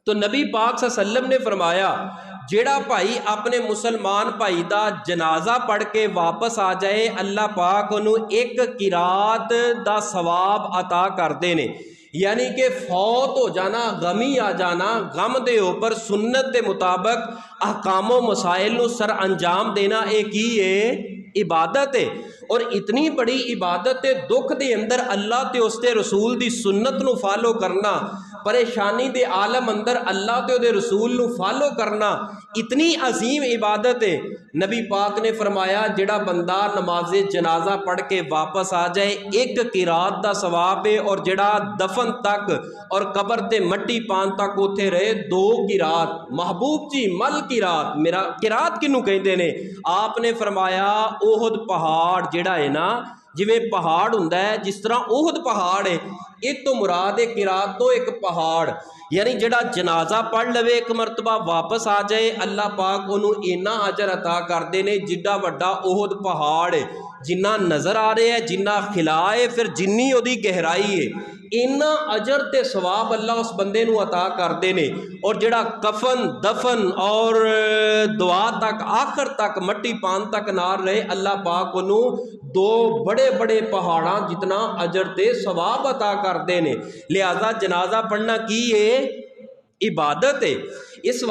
तो नबी पाक सल्लम ने फरमाया जेड़ा भाई अपने मुसलमान भाई का जनाजा पढ़ के वापस आ जाए अल्लाह पाक उन्होंने एक किरात का सवाब अता करते ने। यानी कि फौत हो जाना, गमी आ जाना, गम के उपर सुन्नत के मुताबिक अहकामो मसाइल नूं सर अंजाम देना एक की है इबादत है। और इतनी बड़ी इबादत है, दुख के अंदर अल्लाह ते उसके रसूल की सुन्नत नूं फॉलो करना, परेशानी के आलम अंदर अल्लाह ते उहदे रसूल नूं फॉलो करना इतनी अजीम इबादत है। नबी पाक ने फरमाया जेड़ा बंदा नमाज जनाजा पढ़ के वापस आ जाए एक किरात का सवाब है, और जेड़ा दफन तक और कबर ते मट्टी पान तक उत्थे रहे 2 किरात। महबूब जी मल किरात, मेरा किरात किनू कहते ने? आपने फरमाया ओहद पहाड़ जेड़ा है ना, जिमें पहाड़ हुंदा है जिस तरह ओहद पहाड़ है, एक तो मुराद है किरात तो एक पहाड़। यानी जेड़ा जनाजा पढ़ लवे एक मरतबा वापस आ जाए अल्लाह पाक उन्होंने इन्ना अजर अता करते हैं जिड्डा वड्डा ओहद पहाड़ है, जिन्ना नज़र आ रहा है, जिन्ना खिला है, फिर जिन्नी उहदी गहराई है, इन्ना अजर ते सवाब अल्लाह उस बंदे नूं अता करते हैं। और जेड़ा कफन दफन और दुआ तक आखिर तक मट्टी पान तक नार रहे अल्लाह पाक उन्होंने 2 बड़े बड़े पहाड़ा जितना अजर ते सवाब अता करते हैं। लिहाजा जनाजा पढ़ना की है? इबादत है। इस